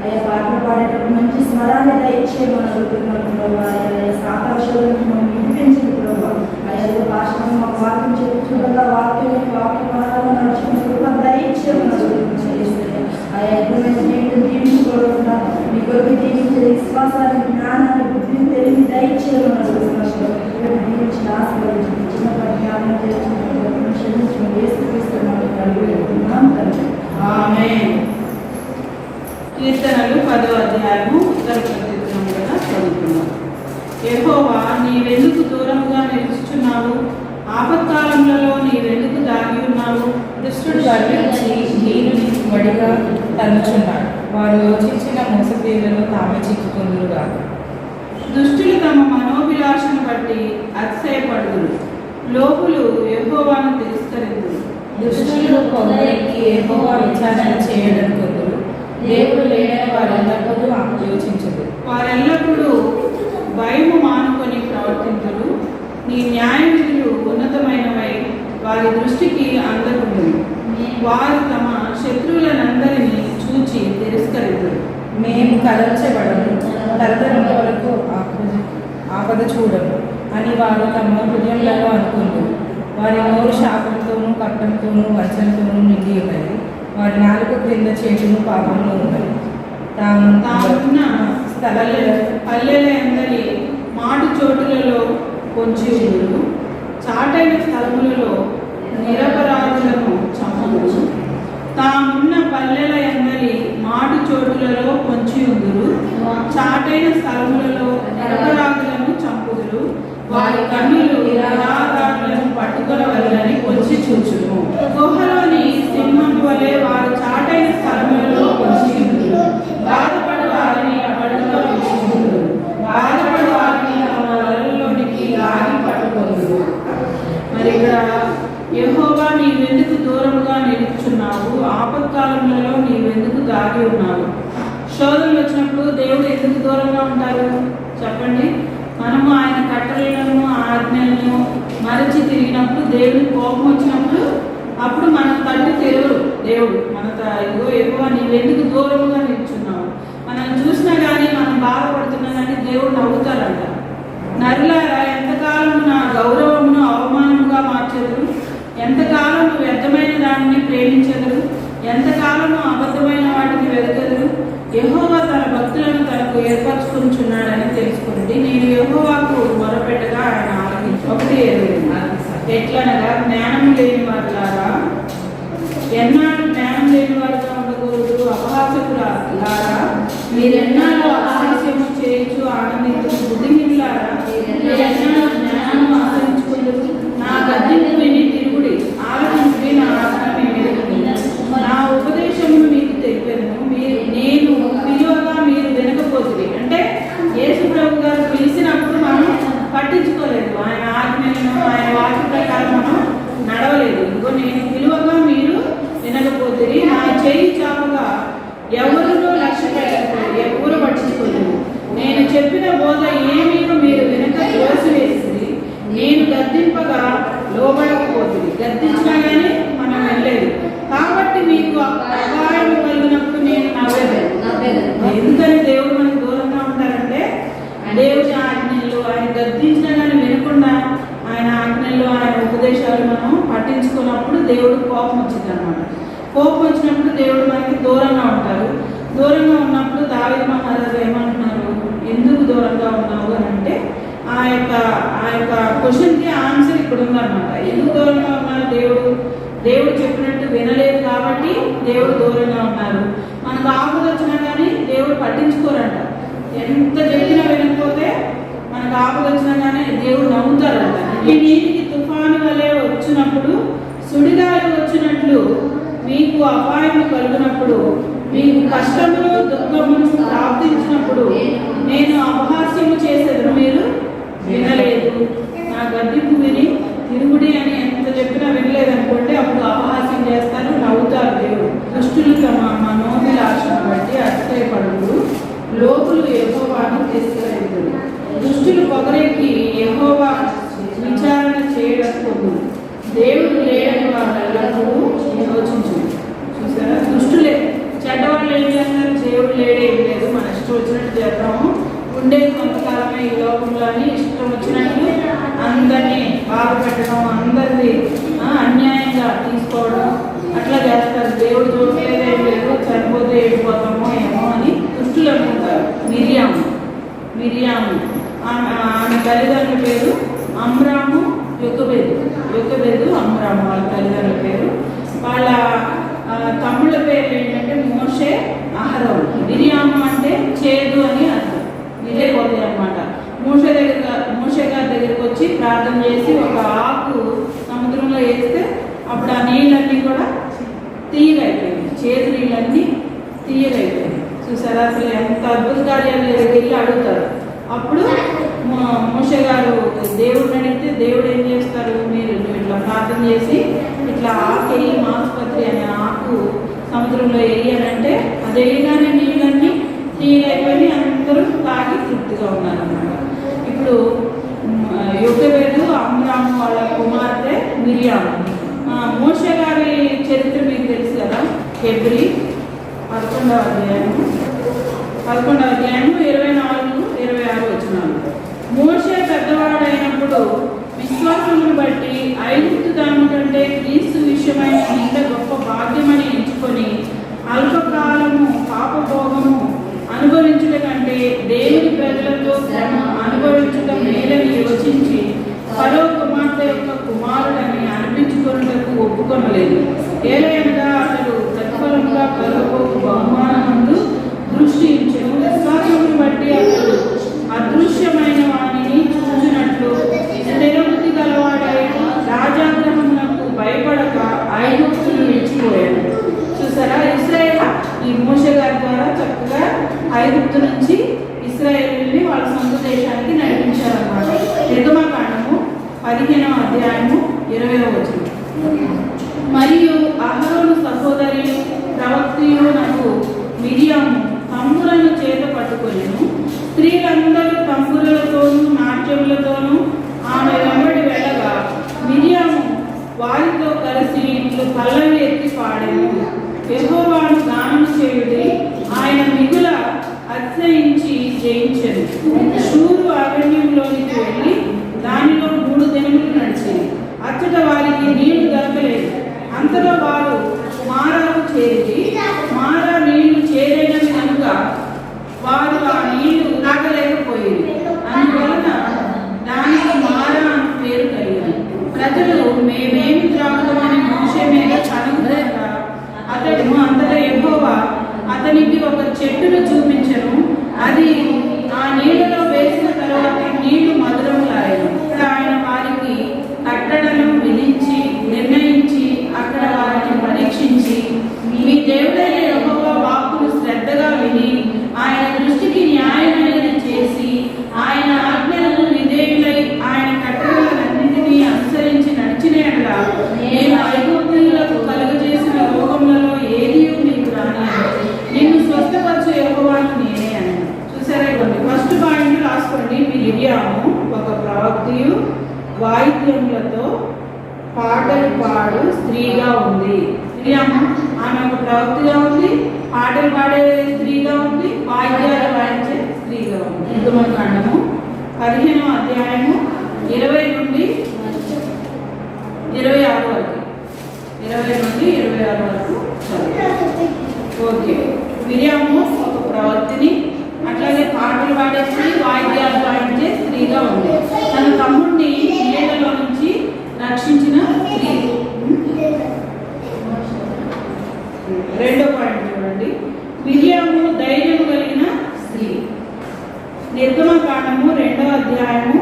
అయ్యా పాటలు పాడేటప్పుడు మంచి స్వరాన్ని దయచేయమని అడుగుతున్నాను. సాకాశాలను వినిపించింది ప్రభావ. అయ్యా భాషను మాకు వాక్యం చెప్పుతుండగా వాక్యం నడుచుకుంటూ దయచేయమని అడుగుతున్నాను. అయ్యా ఎదురైన దీవించుకోకుండా మీ కొరకు దీవించే విశ్వాసాన్ని జ్ఞానాన్ని బుద్ధిని తెలివి దయచేయమని అడుగుతున్నాను. దీవించిన ఆశీర్వదించి చిన్నప్పటి జ్ఞానం చేస్తున్న క్షమించిన వేసుకున్నాను అడుగుతున్నాం తండ్రి. ఆమేన్. కీర్తనలు 10వ అధ్యాయము ఉత్తర ప్రత్యుత్తరముగా చదువుతున్నాం. యెహోవా, నీవెందుకు దూరముగా నిలుచుచున్నావు? ఆపత్కాలములలో నీవెందుకు దాగి ఉన్నావు? దుష్టుడు గర్వించి దీనుని వడిగా తన్నుచున్నాడు. వారు యోచించిన మోసతీరులలో తామే చిక్కుకుందురుగా. దుష్టులు తమ మనోభిలాషను బట్టి అతిశయపడుదురు, లోకులు యెహోవాను తిరస్కరిందురు. దుష్టులు కొందరికి యెహోవా విచారణ చేయడం కొందరు, దేవుడు లేడని వారెల్లప్పుడూ యోచించదు. వారెల్లప్పుడూ భయము మానుకొని ప్రవర్తించురు. నీ న్యాయ విధులు ఉన్నతమైనవై వారి దృష్టికి అందకుండును. వారు తమ శత్రువులనందరినీ చూచి తిరస్కరించురు. మేము కదల్చబడము, తరతరముల వరకు ఆపద చూడము అని వారు తమ హృదయంలో అనుకుంటారు. వారి నోరు శాపంతోనూ కట్టంతోనూ వంచనతోనూ నిండి ఉన్నది. వారి నాలుగు క్రింద చేతులు పాపంలో ఉన్నది. తామున్న పల్లెల అందరి మాటు చోటులలో పొంచి ఉండురు. చాటైన స్థలములలో నిరపరాధులను చంపుదురు. తామున్న పల్లెల అందరి మాటు చోటులలో పొంచి ఉందురు. చాటైన స్థలములలో నిరపరాధులను చంపుదురు. వారి కన్నులు నిరాధారులను పట్టుకొనవలెనని వచ్చి చూచును. గుహలోని సింహం వలె వారు చాటైన స్థలములలో పొంచి ఉందురు. బాధపడు వారిని పట్టుకొని ఉంచుదురు. బాధపడు వారిని తమ వలలోనికి లాగి పట్టుకొందురు. మరి ఇక్కడ యెహోవా, నీవెందుకు దూరముగా నిలుచున్నావు? ఆపత్కాలంలో నీవెందుకు దాగి ఉన్నావు? శోధనలు వచ్చినప్పుడు దేవుడు ఎందుకు దూరంగా ఉంటారు చెప్పండి? మనము ఆయన కట్టలను ఆజ్ఞలను మరచి తిరిగినప్పుడు దేవుడి కోపం వచ్చినప్పుడు అప్పుడు మన తల్లి తెలియదు దేవుడు ఇదిగో ఎక్కువ నీవెందుకు దూరంగా నిల్చున్నావు, మనం చూసినా కానీ మనం బాధపడుతున్నా కానీ దేవుడు నవ్వుతారంట. నరులారా, ఎంతకాలం నా గౌరవమును అవమానముగా మార్చెదరు, ఎంతకాలం వ్యర్థమైన దానిని ప్రేమించెదరు, ఎంతకాలము అబద్ధమైన వాటిని వెదకెదరు. యెహోవా తన భక్తులను తనకు ఏర్పరచుకుంటున్నాడని తెలుసుకుంది. నేను యెహోవాకు మొరపెట్టగా ఆయన ఆలకించు. 1:20 ఎట్లనగా జ్ఞానము లేని వారులారా, ఎన్నాళ్ళు జ్ఞానం లేని వారుగా ఉండకూడదు. అపహాసకులారా, మీరెన్నాళ్ళు అపహాస్యము చేయొచ్చు ఆనందించు. బుద్ధిహీనులారా, మీరెన్నాళ్ళు జ్ఞానము ఆచరించుకుందరు. నా గద్దింపు విని తిరుగుడి, ఆలకించుడి, నా ఆజ్ఞ వినుడి. నా ఉపదేశమును మీకు తెలిపాను, నేను పిలువగా మీరు వినకపోతుంది. అంటే యేసు ప్రభు గారు పిలిచినప్పుడు మనం పట్టించుకోలేదు, ఆయన ఆజ్ఞలను ఆయన వాక్య ప్రకారం మనం నడవలేదు. ఇంకో నేను పిలువగా మీరు వినకపోతుంది, నా చేయి చాపగా ఎవరినో లక్ష్య పెట్టకపోలేదు, ఎవరు పట్టించుకోలేదు. నేను చెప్పిన బోధ ఏమీ మీరు వినక త్రోసివేసింది. నేను గద్దింపగా లోబడకపోతుంది, గద్దించినా కానీ మనం వెళ్ళలేదు. కాబట్టి మీకు అపాయం కలిగినప్పుడు నేను నవ్వలేదు. ఎందుకని దేవుడు మనకు దూరంగా ఉంటారంటే దేవుడి ఆజ్ఞలు ఆయన గద్దించినా కానీ వినకుండా ఆయన ఆజ్ఞలు ఆయన ఉపదేశాలు మనం పట్టించుకున్నప్పుడు దేవుడు కోపం వచ్చింది అనమాట. కోపం వచ్చినప్పుడు దేవుడు మనకి దూరంగా ఉంటారు. దూరంగా ఉన్నప్పుడు దావీదు మహారాజు ఏమంటున్నారు, ఎందుకు దూరంగా ఉన్నావు అని అంటే ఆ యొక్క క్వశ్చన్కి ఆన్సర్ ఇక్కడ ఉందన్నమాట. ఎందుకు దూరంగా ఉన్నారు, దేవుడు చెప్పినట్టు వినలేదు కాబట్టి దేవుడు దూరంగా ఉన్నారు. మనకు ఆపద వచ్చినా కానీ దేవుడు పట్టించుకోరంట. ఎంత చెప్పినా వినకపోతే మనకు ఆపద వచ్చినా కానీ దేవుడు నమ్ముతారంట. ఈ నీటికి తుఫాను వలె వచ్చినప్పుడు, సుడిగాలి వచ్చినట్లు మీకు అపాయం కలిగినప్పుడు, మీకు కష్టమును దుఃఖమును ప్రాప్తించినప్పుడు నేను అపహాస్యము చేసేది మీరు వినలేదు. నా గద్దింపు విని తిరుగుడి అని ఎంత చెప్పినా వినలేదనుకోండి, అప్పుడు అపహాస్యం చేస్తారు, నవ్వుతారు దేవుడు. దుష్టులు తమ మనోభిలాషను బట్టి అతిశయపడు, లోకులు యెహోవాను తిరస్కరించు. దుష్టులు పొగరెక్కి యెహోవా విచారణ చేయకపోదు. దేవుడు లేడని వాళ్ళకు యోచించు. చూసారా, దుష్టులే చెడ్డవాళ్ళు ఏం చేస్తారు, దేవుడు లేడేం లేదు, మన ఇష్టం వచ్చినట్టు చేద్దాము, ఉండేది కొంతకాలమే ఈ లోకంలోని ఇష్టం వచ్చినట్టు అందరినీ బాధ పెట్టడం, అందరిది అన్యాయంగా తీసుకోవడం అట్లా చేస్తారు. దేవుడు చూడలేదేం లేదు, చనిపోతే ఏడిపోతామో ఏమో అని దుష్టులు అనుకుంటారు. మిరియాము ఆమె తల్లిదండ్రుల పేరు అమ్రాము, యొకెబెదు అమ్రాము వాళ్ళ తల్లిదండ్రుల పేరు. వాళ్ళ తమ్ముళ్ళ పేర్లు ఏంటంటే మోషే, అహరోను. మిరియాము అంటే చేదు అని అర్థం. ఇదే పోతాయి అన్నమాట. మోషే గారి దగ్గరికి వచ్చి ప్రార్థన చేసి ఒక ఆకు సముద్రంలో వేస్తే అప్పుడు ఆ నీళ్ళన్నీ కూడా తీయగైపోయింది, చేదు నీళ్ళన్నీ తీయగైపోయింది. చూసారా, అసలు ఎంత అద్భుత కార్యాలు వెళ్ళి అడుగుతారు. అప్పుడు మోషే గారు దేవుడిని అడిగితే దేవుడు ఏం చేస్తారు, మీరు ఇట్లా ప్రార్థన చేసి ఇట్లా ఆకు వేయి, మాసుపత్రి అనే ఆకు సముద్రంలో వేయి అని అంటే అది వేయగానే నీళ్ళన్నీ తీయగైపోయి అందరూ తాగి తృప్తిగా ఉన్నారన్నమాట. ఇప్పుడు యొకెబెదు అమ్రాము వాళ్ళ కుమార్తె మిరియాము. మోషే గారి చరిత్ర మీకు తెలుసు కదా, హెబ్రీ 11వ అధ్యాయము 24-26 వచనాలు. మోషే పెద్దవాడైనప్పుడు విశ్వాసమును బట్టి ఐగుప్తు దాని కంటే క్రీస్తు విషయమైన ఇంత గొప్ప భాగ్యమని ఎంచుకొని అల్పకాలము పాపభోగము అనుభవించుట కంటే దేవుని ప్రజలతో శ్రమ అనుభవించుట మేలని యోచించి ఫరో కుమార్తె యొక్క కుమారుడని అనిపించుకున్నటకు ఒప్పుకొనలేదు. ఏలైనగా అతడు ప్రతిఫలంగా కలగబోకు బహుమానమందు దృష్టి ఉంచెను. విశ్వాసమును బట్టి అతడు అదృశ్యమైన వాణిని చూచినట్లు స్థిరబుద్ధి గలవాడై రాజాగ్రహమునకు భయపడక ఐగుప్తును విడిచిపోయాడు. చూసారా, ఇశ్రాయేల్ ఈ మోషే గారి ద్వారా చక్కగా ఐగుప్తు నుంచి ఇశ్రాయేలుని వాళ్ళ సొంత దేశానికి నడిపించారన్నమాట. నిర్గమకాండము 15వ అధ్యాయము 20వ వచనం. మరియు అహరోను సహోదరి ప్రవక్తయు నాకు మిరియాము తంబులను చేత పట్టుకొనెను. స్త్రీలందరూ తంబులతోనూ నాట్యములతోనూ ఆమె వెంబడి వెళ్ళగా మిరియాము వారితో కలిసి ఇట్లు పల్లవి ఎత్తి పాడెను. యెహోవాను గానం చేయుడి, ఆయన మిగుల అతిశయించి జయించెను. శూరు అరణ్యంలోనికి వెళ్ళి దానిలో 3 దినములు నడిచింది. అచ్చట వారికి నీళ్లు దొరకలేదు. అంతలో వారు మారాకు చేరి మారా నీళ్లు చేరేనని కనుక వారు ఆ నీళ్లు తాగలేకపోయింది. అందువలన దానికి మారా అని పేరు కలిగింది. ప్రజలు మేమేమి త్రాగుతామని మోషే మీద కనుగొనగా అంతటా యెహోవా అతనికి ఒక చెట్టును చూపించెను. అది ఆ నీళ్లలో వేసిన తరువాత నీళ్లు మధురములాయెను. ఆయన వారికి కట్టడను విధించి నిర్ణయించి అక్కడ వారిని పరీక్షించి, మీ దేవుడైన యెహోవా వాక్కును శ్రద్ధగా విని ఆయన దృష్టికి న్యాయమైనది చేసి ఆయన ఆజ్ఞలకు విధేయులై ఆయన కట్టడలన్నింటినీ అనుసరించి నడిచిన యెడల నేను ఐగుప్తీయులకు కలుగజేసిన రోగములలో ఏదీ మీకు రానియను. నిన్ను స్వస్థపరచు యెహోవాను నేనే అని. చూసారా, ఇవ్వండి ఫస్ట్ పాయింట్ రాసుకోండి. మిరియాము ఒక ప్రవక్తయు వాయిద్యములతో పాటలు పాడు స్త్రీగా ఉంది. మిరియాము ఆమె ఒక ప్రవక్తగా ఉంది, పాటలు పాడే స్త్రీగా ఉంది, వాయిద్యాలు వాయించే స్త్రీగా ఉంది. నిర్గమకాండము 15వ అధ్యాయము 20 నుండి 26 వరకు 20 నుండి 26 వరకు చదువు. ఓకే, మిరియాము ఒక ప్రవక్తిని, అట్లాగే పాటలు పాడే స్త్రీ, వాయిద్యాలు వాయించే స్త్రీగా ఉంది. తన తమ్ముడిని నీళ్లలో నుంచి రక్షించిన స్త్రీ. 2వ పాయింట్ చూడండి, మిరియాము ధైర్యం కలిగిన స్త్రీ. నిర్గమకాండము 2వ అధ్యాయము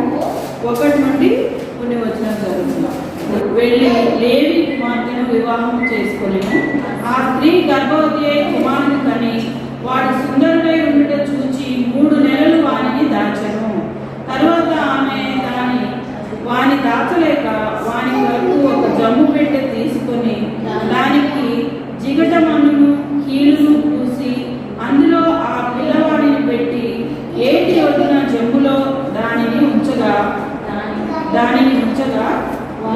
1 నుండి కొన్ని వచనాలు చదువుతున్నాం. వెళ్ళి లేవి కుమార్తెను వివాహం చేసుకొనెను. ఆ స్త్రీ గర్భవతి అయి కుమారుని కని వాడు సుందరుడై ఉండుట చూచి 3 నెలలు వానిని దాచెను. తరువాత ఆమె వాని దాచలేక వాని వరకు ఒక జమ్ము పెట్టె తీసుకొని దానికి జిగటమన్నును కీలును పూసి అందులో ఆ పిల్లవాడిని పెట్టి ఏటి ఒడ్డున జమ్ములో దానిని ఉంచగా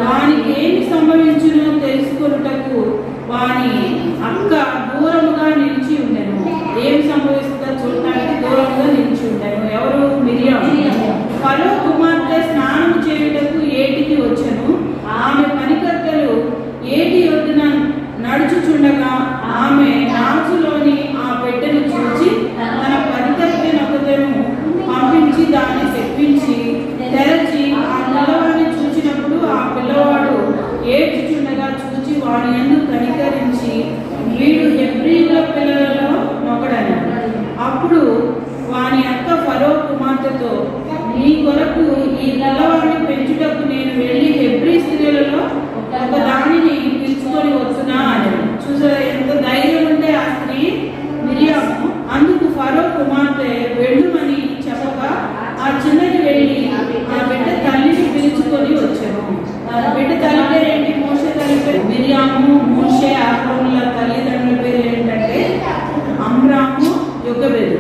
వానికి ఏమి సంభవించునో తెలుసుకొనుటకు వాని అక్క దూరముగా నిలిచి ఉండెను. ఏమి సంభవిస్తుందో చూడటానికి దూరముగా నిలిచి ఉండెను. ఎవరు? మిరియాము. ఫరో కుమార్తె స్నానము చేయుటకు ఏటికి వచ్చెను. ఆమె పనికత్తెలు ఏటి ఒడ్డున నడుచుచుండగా ఆమె నాచులోని ఆ పెట్టెను చూచి తన పనికత్తెనొకతెను పంపించి దాన్ని తెప్పించి తెరచి ఆ పిల్లవాడిని చూచినప్పుడు ఆ పిల్లవాడు ఏడ్చుచుండగా చూచి వాడి యందు కనికరించి వీడు హెబ్రీయుల పిల్లలలో ఒకడని. అప్పుడు వాని అక్క ఫరో కుమార్తెతో, నీ కొరకు ఈ పిల్లవాడిని పెంచుటకు నేను వెళ్ళి హెబ్రీ స్త్రీలలో ఒక దానిని పిలుచుకొని వస్తున్నా అని. చూసారా ఎంత ధైర్యం ఉంటే ఆ స్త్రీ మిరియాము. అందుకు ఫరో కుమార్తె వెళ్ళుమని చెప్పగా ఆ చిన్నది వెళ్ళి ఆ బిడ్డ తల్లిని పిలుచుకొని వచ్చాను. బిడ్డ తల్లి పేరు ఏంటి? మోషే తల్లి పేరు మిరియాము. మోషే అహరోనుల తల్లిదండ్రుల పేరు ఏంటంటే అమ్రాము, యొకెబెదు.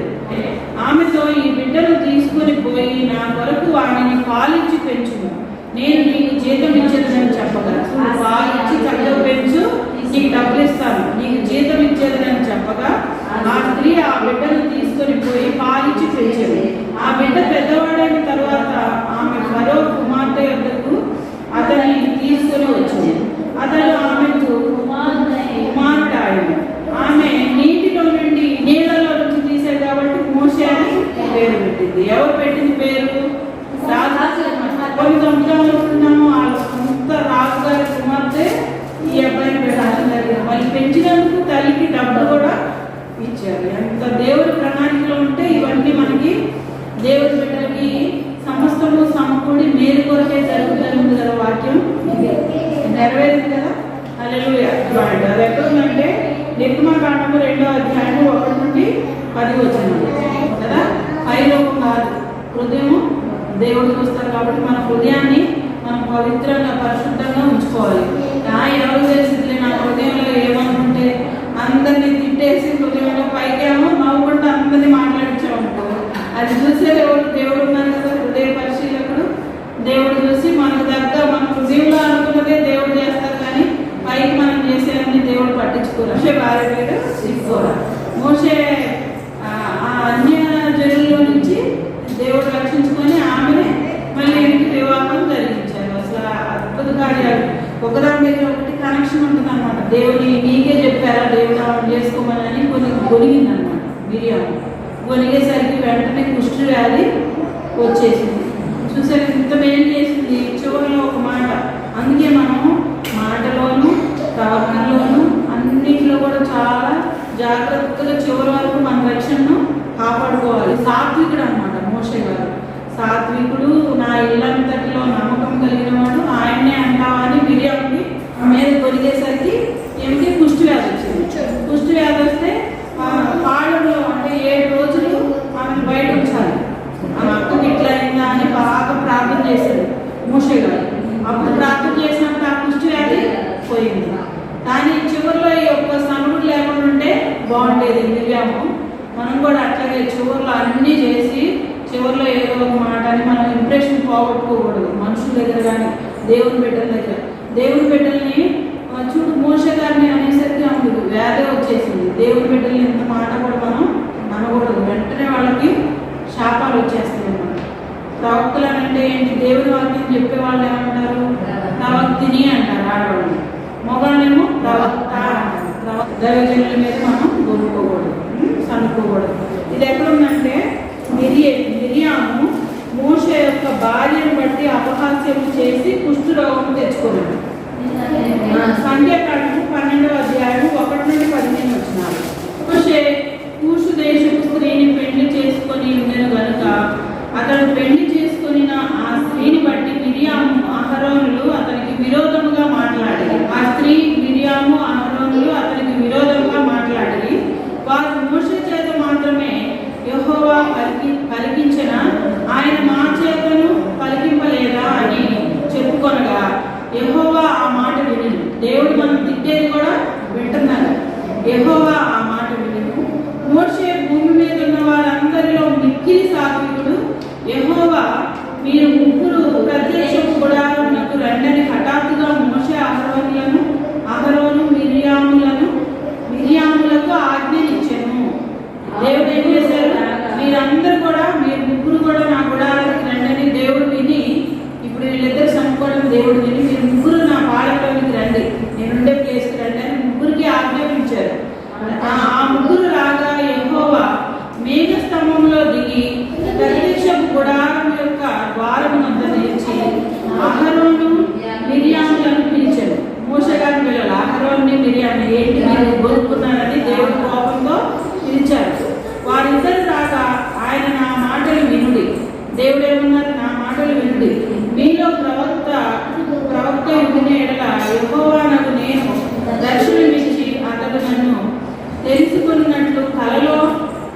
ఆమెతో ఈ బిడ్డను తీసుకొని పోయి నా కొరకు వాడిని పాలించి పెంచును, నేను నీకు జీతం ఇచ్చేదని చెప్పగా, పాలించి చక్కగా పెంచు, నీకు డబ్బులు ఇస్తాను, నీకు జీతం ఇచ్చేదని చెప్పగా ఆ స్త్రీ ఆ బిడ్డను తీసుకొని పోయి పాలించి పెంచేది. ఆ బిడ్డ పెద్దవాడైన తర్వాత ఆమె ఫరో కుమార్తె యొద్దకు అతన్ని తీసుకొని వచ్చింది. అతను ఆమెకు కుమారుడు ఆయన. ఆమె నీటిలో నుండి నీళ్ళలో నుంచి తీసేది కాబట్టి మోషే అని పేరు పెట్టింది. ఎవరు పెట్టింది పేరు? రాజు. కొన్ని సంవత్సరాలు ఉంటున్నాము, ఆ సొంత రాజుగారి కుమార్తె ఈ అబ్బాయిని పెట్టడం జరిగింది. వాళ్ళు పెంచినందుకు తల్లికి డబ్బు కూడా ఇచ్చారు. ఎంత దేవుడి ప్రణాళికలో ఉంటే ఇవన్నీ మనకి దేవుడి బిడ్డలకి సమస్తము సమకూడి మేలు కొరకే జరుగుతుంది కదా. వాక్యం నెరవేరింది కదా. హల్లెలూయా. అది ఎక్కడుందంటే నిర్గమకాండము 2వ అధ్యాయము 1 నుండి 10 వచనాలు కదా. పైలోకం కాదు, హృదయము దేవుడు చూస్తారు కాబట్టి మన హృదయాన్ని మనం పవిత్రంగా పరిశుద్ధంగా ఉంచుకోవాలి. ఎవరు తెలిసిందిలే నా హృదయంలో ఏమనుకుంటే అందరినీ తిట్టేసి హృదయంలో పైకేమో నవ్వుకుంటూ అందరినీ మాట్లాడించామనుకో, అది చూసే దేవుడు ఉన్నారు కదా, హృదయ పరిశీలకుడు. దేవుడు చూసి మనకు తగ్గ మన హృదయంలో అనుకున్నదే దేవుడు చేస్తారు, కానీ పైకి మనం చేసేవన్నీ దేవుడు పట్టించుకోరు. మోషే భార్య పేరు సిప్పోరా. మోషే ఆ అన్య జనుల్లో నుంచి దేవుడు రక్షించుకొని ఆమెనే మళ్ళీ ఇంటికి వివాహం జరిగించారు. అసలు అద్భుత కార్యాలు ఒకదాని దగ్గర ఒకటి కనెక్షన్ ఉంటుంది అనమాట. దేవుని నీకే చెప్పారా దేవుడు ఆమెను చేసుకోమని కొన్ని గొనిగింది అనమాట. మిరియాము గొనిగేసరికి వెంటనే కుష్టి వ్యాధి వచ్చేసింది. చూసారు ఇంత మేలు చేసింది. చివరిలో ఒక మాట, అందుకే మనం మాటలోను ప్రవర్తనలోను అన్నింటిలో కూడా చాలా జాగ్రత్తగా చివరి వరకు మన రక్షణను కాపాడుకోవాలి. సాత్వికుడు అనమాట మోషే గారు. సాత్వికుడు, నా ఇల్లంతటిలో నమ్మకం కలిగిన వాడు, ఆయన్నే అంటావా అని మిరియాముకి మీద కొలిగేసరికి ఏమిటి కుష్టి వ్యాధి వచ్చింది. కుష్టి వ్యాధి వస్తే పాడంలో అంటే 7 రోజులు ఆమెను బయట ఉంచాలి. ఆమె అక్కకి ఇట్లా అయిందా అని బాగా ప్రార్థన చేశాడు మోషే గారు. అప్పుడు ప్రార్థన చేసినప్పుడు ఆ కుష్టి వ్యాధి పోయింది. కానీ చివరిలో ఈ ఒక్క సనుగుడు లేకుండా ఉంటే బాగుండేది మిరియాము. మనం కూడా అట్లాగే చివరిలో అన్నీ చేసి చివరిలో ఏదో ఒక మాట అని మనం ఇంప్రెషన్ పోగొట్టుకోకూడదు. మనుషుల దగ్గర కానీ దేవుని బిడ్డల దగ్గర. దేవుని బిడ్డల్ని చూడు, మోషే గారిని అనేసరికి ఆమెకు వ్యాధి వచ్చేసింది. దేవుని బిడ్డల్ని ఇంత మాట కూడా మనం అనకూడదు. వెంటనే వాళ్ళకి శాపాలు వచ్చేస్తాయి అన్నమాట. ప్రవక్తలు అంటే ఏంటి? దేవుని వాక్యం చెప్పేవాళ్ళు ఏమంటారు? ప్రవక్తిని అంటారు ఆడవాళ్ళు. మగవాళ్ళేమో ప్రవక్త అంటారు. దైవజనుల మీద మనం గొనుక్కోకూడదు, సనుక్కోకూడదు. ఇది ఎక్కడుందంటే మిరియాము మోషే యొక్క భార్యను బట్టి అపహాస్యం చేసి కుష్ఠరోగం తెచ్చుకున్నాడు. సంఖ్యాకాండం 12వ అధ్యాయం 1 నుండి 15 వచనాలు. మోషే కూషు దేశపు స్త్రీని పెళ్లి చేసుకొని ఉండెను గనుక అతడు పెళ్లి చేసుకుని ఆ స్త్రీని బట్టి మిరియాము అహరోనులు అతనికి విరోధముగా మాట్లాడి, ఆ స్త్రీ మిరియాము అహరోనులు అతనికి విరోధంగా మాట్లాడి, వారు మోషే చేత మాత్రమే యెహోవా పలికించిన ఆయన మా చేతను పలికింపలేదా అని చెప్పుకొనగా యెహోవా ఆ మాట విని, దేవుడు మనం తిట్టేది కూడా వింటున్నారు. యెహోవా ఆ మాట విని, మోషే భూమి మీద ఉన్న వారందరిలో మిక్కిలి సాత్వికుడు, యెహోవా మీరు ముగ్గురు ప్రత్యక్షపు గుడారమునకు రండని హఠాత్తుగా మోషే అహరోను మిరియాములకు ఆజ్ఞనిచ్చెను. దేవుడు ఏం చేశారు? మీరందరూ కూడా, మీరు ముగ్గురు కూడా నా గుడారానికి రండని దేవుడు విని, ఇప్పుడు వీళ్ళిద్దరు సనుకోవడం దేవుడు విని, మీరు ముగ్గురు నా పాలలోనికి రండి, నేనుండే ప్లేస్కి రండి అని ముగ్గురికి ఆజ్ఞాపించారు. ఆ ముగ్గురు రాగా యెహోవా మేఘస్తంభంలో దిగి ప్రత్యక్షపు గుడారం యొక్క ద్వారమునంత నిలిచి అహరోను మిరియాములను పిలిచారు. మోషే గారిని పిల్లలు అహరోన్ని మిరియాము ఏంటి మీరు గొనుక్కున్నారని దేవుడు కోపంతో పిలిచారు. వారిద్దరు రాగా ఆయన నా మాటలు వినుడి. దేవుడు ఏమన్నారు? నా మాటలు వినుడి. మీలో ప్రవక్త వినే ఎడల యెహోవానకు నేను దర్శనమిచ్చి అతడు నన్ను తెలుసుకున్నట్లు కలలో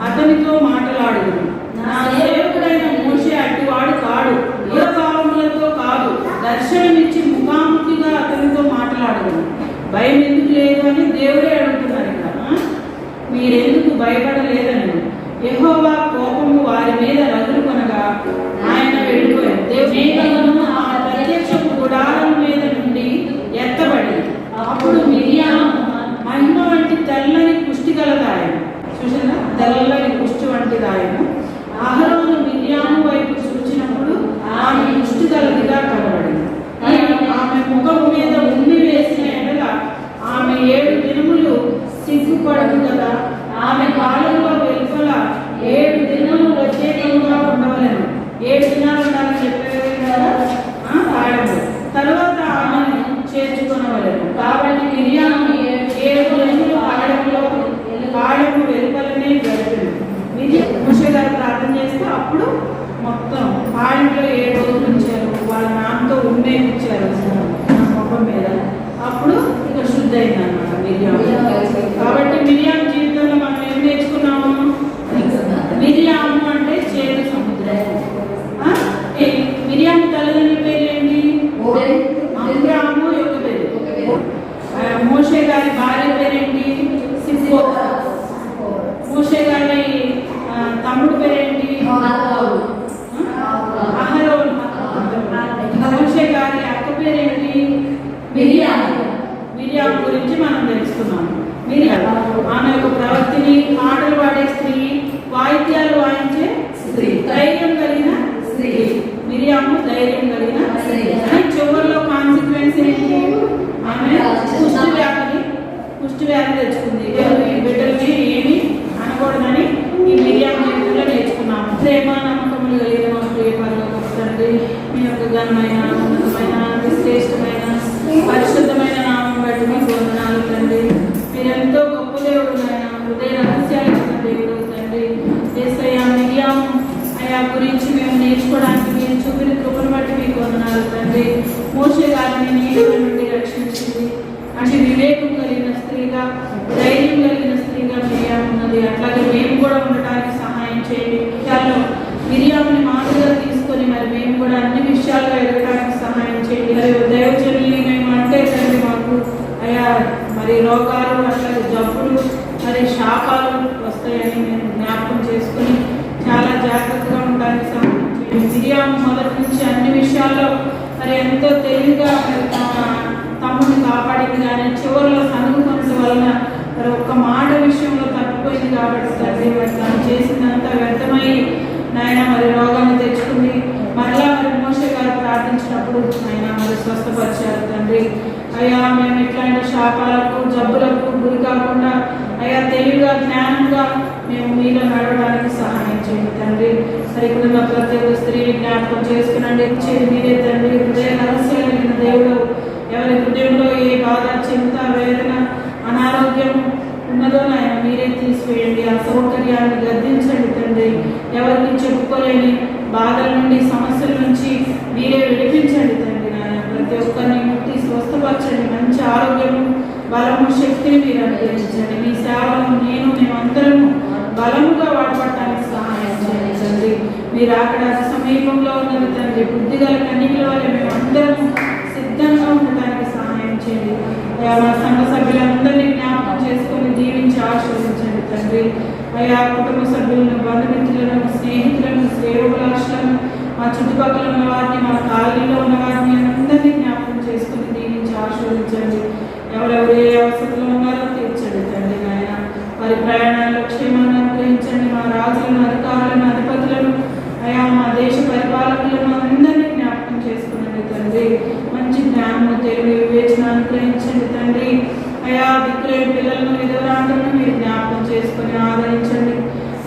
అతనితో మాట్లాడుదును. నా సేవకుడైన మోషే అట్టివాడు కాడు, ఏ భావములతో కాదు, దర్శనమిచ్చి ముఖాముఖిగా అతనితో మాట్లాడుదును. భయం ఎందుకు లేదు అని దేవుడే అడుగుతున్నారు. ఇక్కడ మీరెందుకు భయపడలేదని. యెహోవా కోపము వారి మీద రగులుకొనగా ఆయన వెళ్ళిపోయాడు. దేవుడు ఆ ప్రత్యక్షపు గుడారం మీద నుండి ఎత్తబడి అప్పుడు మిరియాము మహిమ వంటి తెల్లని కుష్టి గలదాయను. చూసారా? తెల్లని కుష్టి వంటి దాయను. అహరోను మిరియాము వైపు చూచినప్పుడు ఆమె కుష్టి గలదిగా కనబడింది. ఆమె ముఖం మీద ఉమ్మి వేసిన ఎడల ఆమె 7 దినములు సిగ్గుపడదు కదా. ఆమె కాలంలో వెలుపల 7 దినములు ప్రత్యేకంగా ఉండవలను. 7 దినాలు ఉండాలని చెప్పేది కదా. మిరియాము గురించి మనం తెలుసుకున్నాం. మిరియాము ఆమె యొక్క ప్రవృత్తిని, పాటలు పాడే స్త్రీ, వాయిద్యాలు వాయించే స్త్రీ, ధైర్యం కలిగిన స్త్రీ. మిరియాము ధైర్యం కలిగిన స్త్రీ. చివరిలో కాన్సిక్వెన్స్ ఏంటి? ఆమె కుష్టి వ్యాధి తెచ్చుకుంది. ఈ బిడ్డలకి ఏమి అనకూడదని ఈ మిరియాము జీవితంలో నేర్చుకున్నాము. ప్రేమ నమ్మకములు కలిగిన మా ప్రియ పరలోకపు తండ్రి, మీ యొక్క ఘనమైన, ఉన్నతమైన, శ్రేష్టమైన, పరిశుద్ధమైన నామం బట్టి మీకు వందనాలు తండ్రి. మీరెంతో గొప్ప దేవుడు నాయన, హృదయ రహస్యాలు ఇచ్చిన దేవుడు తండ్రి. యేసయ్యా, మిరియాము అయా గురించి మేము నేర్చుకోవడానికి మీరు చూపిన కృపను బట్టి మీకు వందనాలు తండ్రి. మోషే గారిని నీళ్ళ నుండి రక్షించింది. అంటే వివేకం కలిగిన స్త్రీగా, ధైర్యం కలిగిన స్త్రీగా మిరియాము ఉన్నది. అట్లాగే మేము కూడా ఉండటానికి సహాయం చేయండి. విషయాల్లో మిరియాముని మాదిరిగా తీసుకొని మరి మేము కూడా అన్ని విషయాల్లో ఎదగడానికి సహాయం చేయండి. మరి దైవజనుల్ని మేము అంటే తండ్రి మాకు అయా మరి రోగాలు, అట్లాగే జబ్బులు, మరి శాపాలు వస్తాయని మేము జ్ఞాపకం చేసుకుని చాలా జాగ్రత్తగా ఉండడానికి సహాయం చేయండి. మిరియాము మొదటి నుంచి అన్ని విషయాల్లో మరి ఎంతో తెలివిగా తమ్ముడిని కాపాడింది, కానీ చివరిలో సనుగుకొనడం వలన మరి ఒక్క మాట విషయంలో తప్పిపోయింది కాబట్టి తండ్రి మరి తను చేసిందంతా వ్యర్థమై నాయన మరి రోగాన్ని తెచ్చుకుంది. మరలా మరి మోషే గారు ప్రార్థించినప్పుడు ఆయన మరి స్వస్థపరిచారు తండ్రి. అయ్యా మేము ఇట్లాంటి శాపాలకు, జబ్బులకు గురి కాకుండా అయ్యా తెలివిగా, జ్ఞానంగా మేము మీలో నడవడానికి సహాయం చేయండి తండ్రి. మరి ఇక్కడ ఉన్న ప్రతి ఒక్క స్త్రీని జ్ఞాపకం చేసుకునండి. ఇచ్చేది మీరే తండ్రి. హృదయ రహస్యాలు కలిగిన దేవుడు. ఎవరి హృదయంలో ఏ బాధ, చింత, వేదన, అనారోగ్యం ఉన్నదో నాయన మీరే తీసివేయండి. అసౌకర్యాన్ని గద్దించండి తండ్రి. ఎవరికి చెప్పుకోలేని బాధల నుండి, సమస్యల నుంచి మీరే విడిపించండి తండ్రి. నాయన ప్రతి ఒక్కరిని ముక్తి స్వస్థపరచండి. మంచి ఆరోగ్యము, బలము, శక్తిని మీరు అనుగ్రహించండి. మీ సేవలను మేమందరము బలముగా వాడపడటానికి సహాయం చేయండి తండ్రి. మీరు అక్కడ సమీపంలో ఉన్నది తండ్రి. బుద్ధిగల కన్యకల వల్ల మేమందరము సిద్ధంగా ఉండటానికి సహాయం చేయండి. మా సంఘ సభ్యులందరినీ జ్ఞాపకం చేసుకొని దీవించి ఆశీర్వదించండి తండ్రి. అయా కుటుంబ సభ్యులను, బంధుమిత్రులను, స్నేహితులను, శ్రేయోభిలాషులను, మా చుట్టుపక్కల ఉన్న వారిని, మా కాలనీలో ఉన్న వారిని అందరినీ జ్ఞాపకం చేసుకుని దీవించి ఆశీర్వదించండి. ఎవరెవరు ఏ అవసరంలో ఉన్నారో తీర్చండి తండ్రి. నాయన వారి ప్రయాణాల్లో క్షేమాన్ని అనుగ్రహించండి. మా రాజులను, అధికారులను, అధిపతులను, అయా మా దేశ పరిపాలకులను అందరినీ జ్ఞాపకం చేసుకునండి తండ్రి. మంచి జ్ఞానము, తెలివి, వివేచన అనుగ్రహించండి తండ్రి. అయా దిక్కులేని పిల్లలను, విధవరాంతులను మీరు జ్ఞాపకం చేసుకుని ఆదరించండి.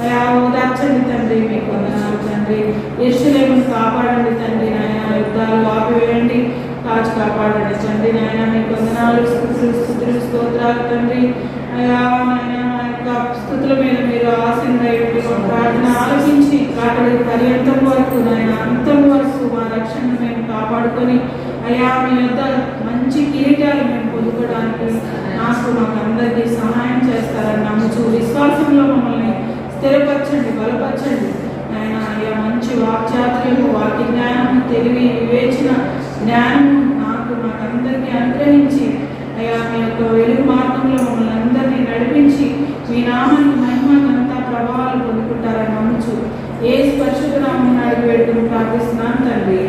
అయా ఓదార్చండి తండ్రి. మీకు వందనాలు తండ్రి. యెరూషలేమును కాపాడండి తండ్రి. నాయన యుద్ధాలు ఆపివేయండి, కాచి కాపాడండి తండ్రి. నాయన మీకు వందనాలు, స్తుతులు, స్తోత్రాలు తండ్రి. అయా నాయన మా యొక్క స్తుతుల మీద మీరు ఆశీర్వదించండి. ప్రార్థన ఆలోచించి కాకడి పర్యంతం వరకు నాయన అంతం వరకు మా రక్షణను మేము కాపాడుకొని అయా మీ యొక్క మంచి కిరీటాలు మేము పొందుకోవడానికి మాకు అందరికీ సహాయం చేస్తారని నమ్ముచు విశ్వాసంలో మమ్మల్ని స్థిరపరచండి, బలపరచండి. ఆయన అయ్యా మంచి వాక్చాతుర్యము, వాక్య జ్ఞానము, తెలివి, వివేచన, జ్ఞానము మాకందరికీ అనుగ్రహించి అయ్యా మీ యొక్క వెలుగు మార్గంలో మమ్మల్ని అందరినీ నడిపించి మీ నామానికి మహిమ, ఘనత, ప్రభావాలు పొందుకుంటారని నమ్ముచు యేసు పరిశుద్ధ నామమున అడిగి వేడుకొని ప్రార్థిస్తున్నాను తండ్రి.